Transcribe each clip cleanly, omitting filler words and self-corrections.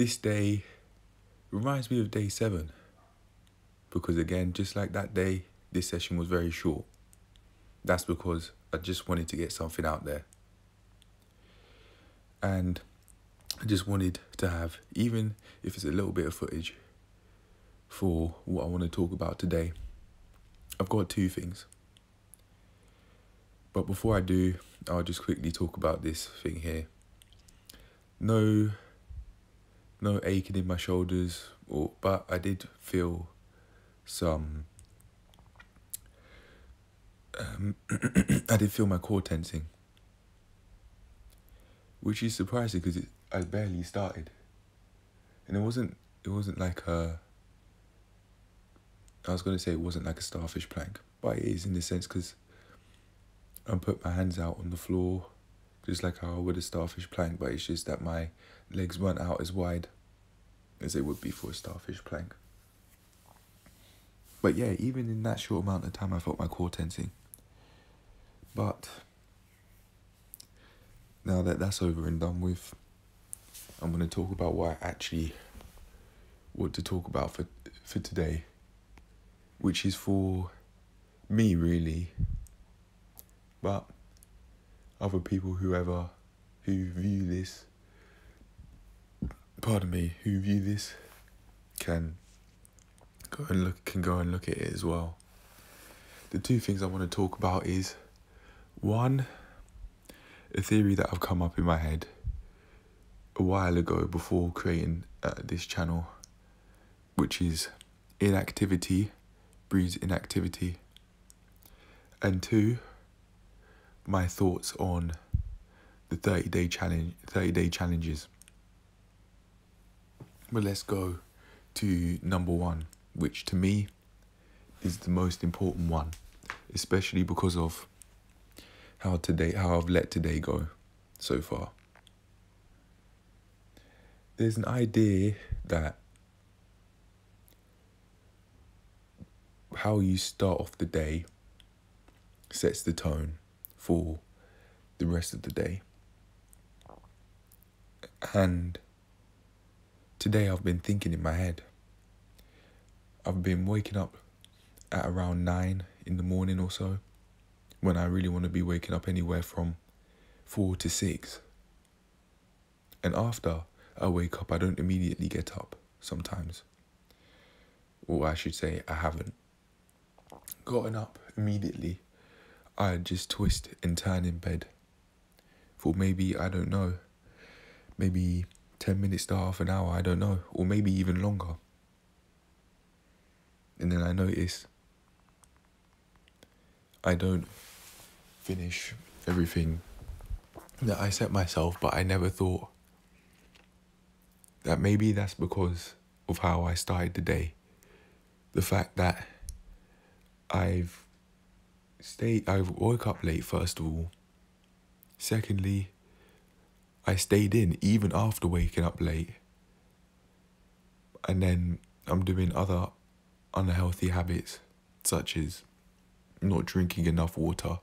this day reminds me of day 7. Because again, just like that day, this session was very short. That's because I just wanted to get something out there. And I just wanted to have, even if it's a little bit of footage, for what I want to talk about today. I've got 2 things. But before I do, I'll just quickly talk about this thing here. No aching in my shoulders, but I did feel some... I did feel my core tensing. Which is surprising because I barely started. And it wasn't like I was going to say it wasn't like a starfish plank, but it is in the sense because I put my hands out on the floor just like how I would a starfish plank, but it's just that my legs weren't out as wide as they would be for a starfish plank. But yeah, even in that short amount of time I felt my core tensing. But now that that's over and done with, I'm going to talk about what I actually want to talk about for today, which is for me really, but other people who view this can go and look at it as well. The 2 things I want to talk about is, 1, a theory that I've come up in my head a while ago before creating this channel, which is inactivity breeds inactivity. And 2, my thoughts on the 30-day challenges. But let's go to number 1, which to me is the most important one, especially because of how I've let today go so far. There's an idea that how you start off the day sets the tone for the rest of the day. And today I've been thinking in my head. I've been waking up at around 9 in the morning or so, when I really want to be waking up anywhere from 4 to 6. And after I wake up, I don't immediately get up sometimes. Or I should say, I haven't gotten up immediately. I just twist and turn in bed for maybe, I don't know, maybe 10 minutes to half an hour, I don't know, or maybe even longer. And then I notice I don't finish everything that I set myself, but I never thought that maybe that's because of how I started the day. The fact that I woke up late, first of all. Secondly, I stayed in even after waking up late. And then I'm doing other unhealthy habits, such as not drinking enough water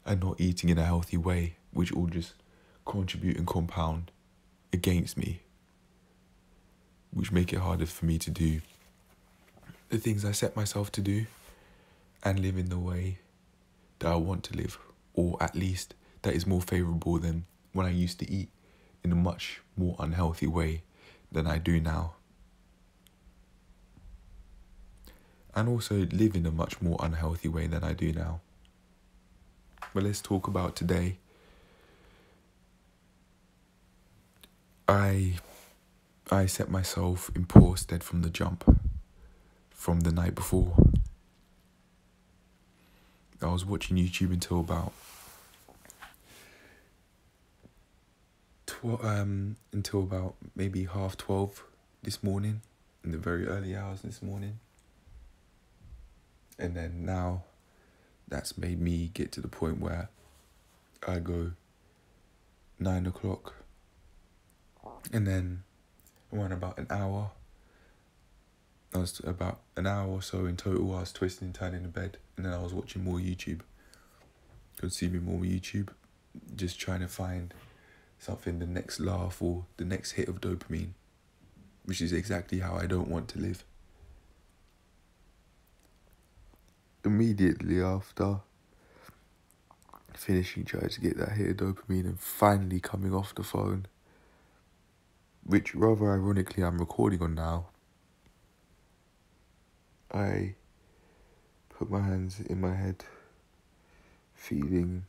and not eating in a healthy way, which all just contribute and compound against me, which make it harder for me to do the things I set myself to do and live in the way that I want to live, or at least that is more favourable than when I used to eat in a much more unhealthy way than I do now. And also live in a much more unhealthy way than I do now. But let's talk about today. I set myself in poor stead from the jump, from the night before. I was watching YouTube until about maybe 12:30 this morning, in the very early hours this morning. And then now that's made me get to the point where I go 9 o'clock, and then I went about an hour. I was about an hour or so in total. I was twisting and turning in bed, and then I was watching more YouTube. Consuming more YouTube, just trying to find something, the next laugh or the next hit of dopamine. which is exactly how I don't want to live. Immediately after finishing trying to get that hit of dopamine and finally coming off the phone, which rather ironically I'm recording on now, I put my hands in my head, feeling,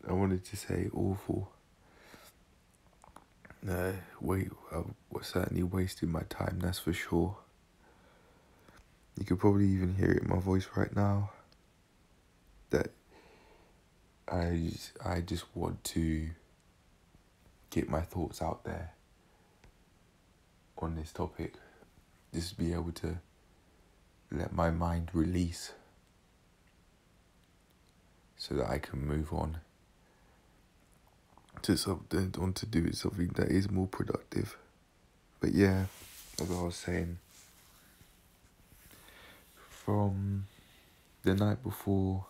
I wanted to say awful. I was certainly wasting my time, that's for sure. You could probably even hear it in my voice right now that I just want to get my thoughts out there on this topic. Just be able to let my mind release so that I can move on to something, on to do something that is more productive. But yeah, as I was saying, from the night before,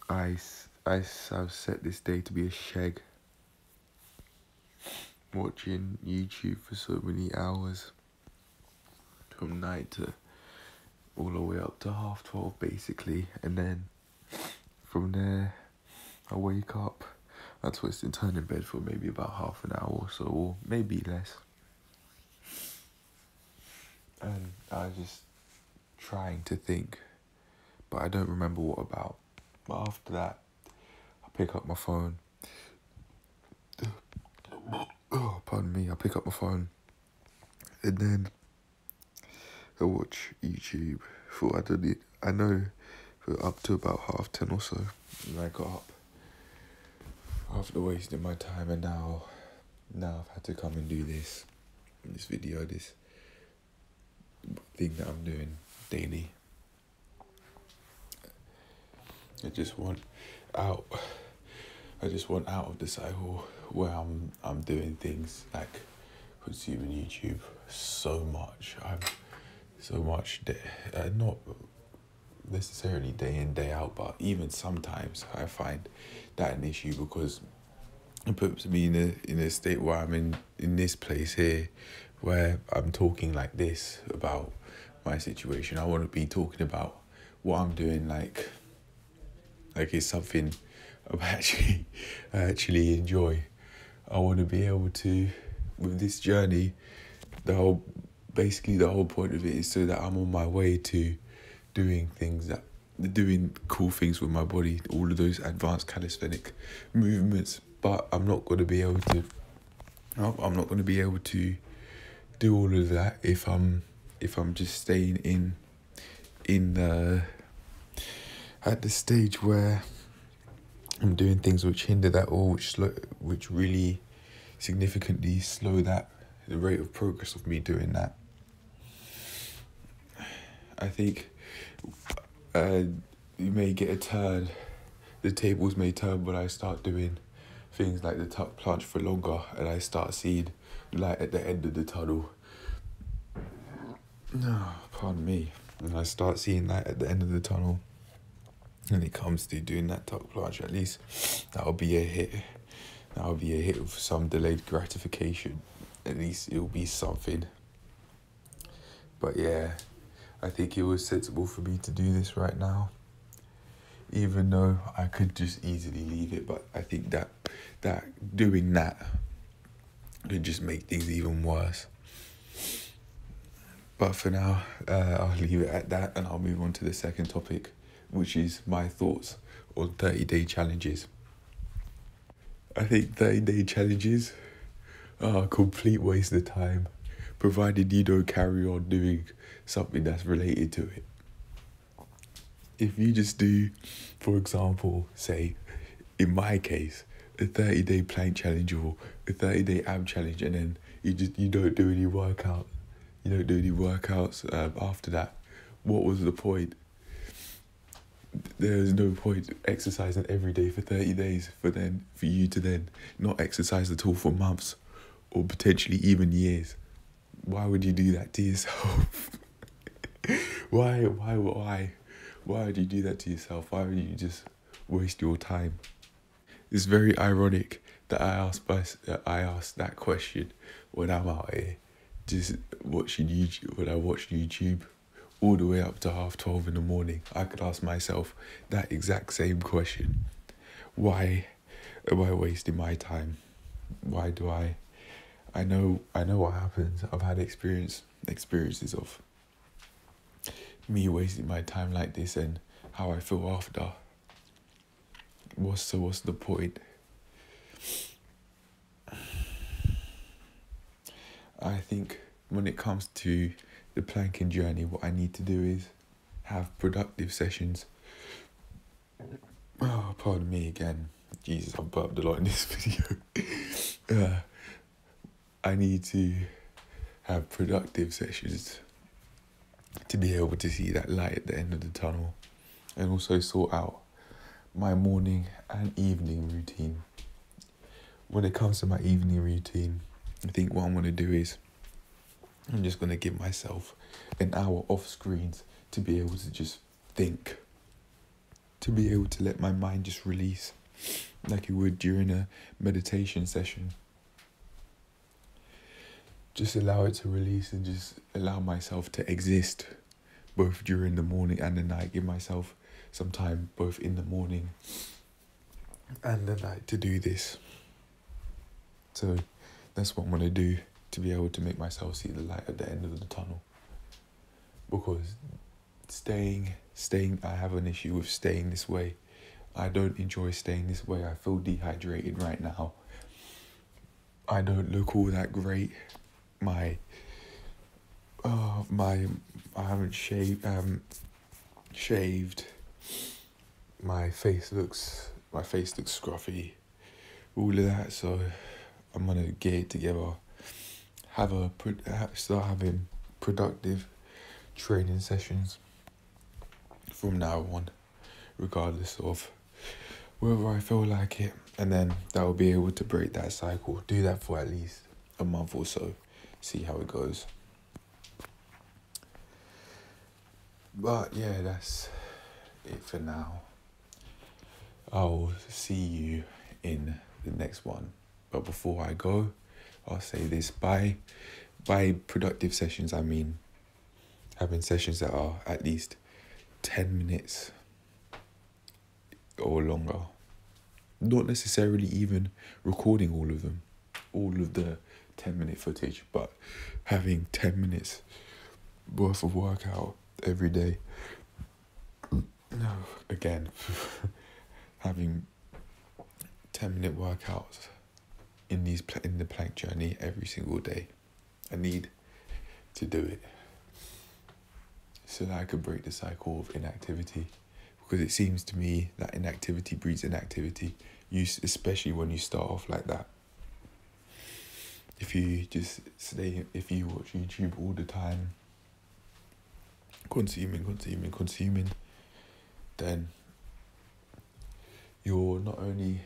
I've set this day to be a sheg, watching YouTube for so many hours, from night to all the way up to 12:30 basically, and then from there I wake up, I twist and turn in bed for maybe about half an hour or so, or maybe less, and I was just trying to think, but I don't remember what about. But after that, I pick up my phone. Oh, pardon me. I pick up my phone, and then I watch YouTube for I know for up to about 10:30 or so, and I got up after wasting my time, and now I've had to come and do this video, this thing that I'm doing daily. I just want out of the cycle where I'm doing things like consuming YouTube so much. Not necessarily day in, day out, but even sometimes I find that an issue, because it puts me in a state where I'm in this place here where I'm talking like this about my situation. I want to be talking about what I'm doing like it's something I actually enjoy. I want to be able to, with this journey, the whole point of it is so that I'm on my way to doing cool things with my body, all of those advanced calisthenic movements. But I'm not going to be able to do all of that if I'm just staying at the stage where I'm doing things which hinder that, or which really significantly slow the rate of progress of me doing that. I think you may get a turn, the tables may turn when I start doing things like the tuck plunge for longer, and I start seeing light at the end of the tunnel. No, pardon me. And I start seeing light at the end of the tunnel. When it comes to doing that tuck plunge, at least that'll be a hit. That'll be a hit of some delayed gratification. At least it'll be something. But yeah, I think it was sensible for me to do this right now, even though I could just easily leave it. But I think that doing that could just make things even worse. But for now, I'll leave it at that, and I'll move on to the second topic, which is my thoughts on 30-day challenges. I think 30-day challenges are a complete waste of time, provided you don't carry on doing something that's related to it. If you just do, for example, say, in my case, a 30-day plank challenge or a 30-day ab challenge, and then you don't do any workout. You don't do any workouts after that. What was the point? There's no point exercising every day for 30 days for you to then not exercise at all for months or potentially even years. Why would you do that to yourself? Why would you do that to yourself? Why would you just waste your time? It's very ironic that I asked that question when I'm out here just watching YouTube. When I watch YouTube all the way up to 12:30 in the morning, I could ask myself that exact same question. Why am I wasting my time? Why do I know what happens. I've had experiences of me wasting my time like this and how I feel after. What's the point? I think when it comes to the planking journey, what I need to do is have productive sessions. Oh, pardon me again. Jesus, I've burped a lot in this video. I need to have productive sessions to be able to see that light at the end of the tunnel, and also sort out my morning and evening routine. When it comes to my evening routine, I think what I'm going to do is I'm just going to give myself an hour off screens to be able to just think, to be able to let my mind just release like you would during a meditation session. Just allow it to release and just allow myself to exist both during the morning and the night. Give myself some time both in the morning and the night to do this. So that's what I'm going to do to be able to make myself see the light at the end of the tunnel. Because staying, I have an issue with staying this way. I don't enjoy staying this way. I feel dehydrated right now. I don't look all that great. I haven't shaved. My face looks scruffy. All of that, so I'm gonna get it together. Start having productive training sessions from now on, regardless of whether I feel like it, and then that will be able to break that cycle. Do that for at least a month or so. See how it goes. But yeah, that's it for now. I'll see you in the next one. But before I go, I'll say this. By productive sessions, I mean having sessions that are at least 10 minutes or longer. Not necessarily even recording all of them, all of the 10-minute footage, but having 10 minutes worth of workout every day. No, again, having 10-minute workouts in the plank journey every single day. I need to do it so that I could break the cycle of inactivity, because it seems to me that inactivity breeds inactivity, especially when you start off like that. If you watch YouTube all the time, consuming, then you're not only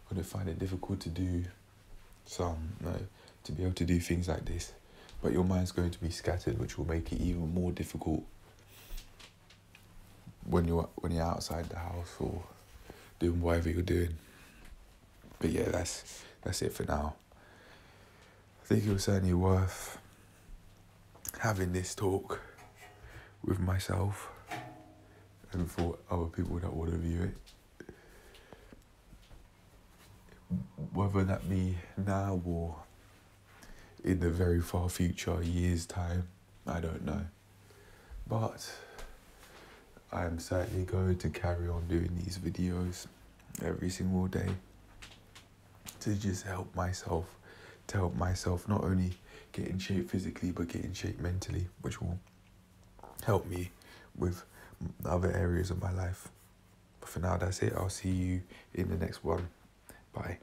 going to find it difficult to do to be able to do things like this, but your mind's going to be scattered, which will make it even more difficult when you're outside the house or doing whatever you're doing. But yeah, that's it for now. I think it was certainly worth having this talk with myself and for other people that want to view it. Whether that be now or in the very far future, years' time, I don't know. But I'm certainly going to carry on doing these videos every single day to just help myself not only get in shape physically, but get in shape mentally, which will help me with other areas of my life. But for now, that's it. I'll see you in the next one. Bye.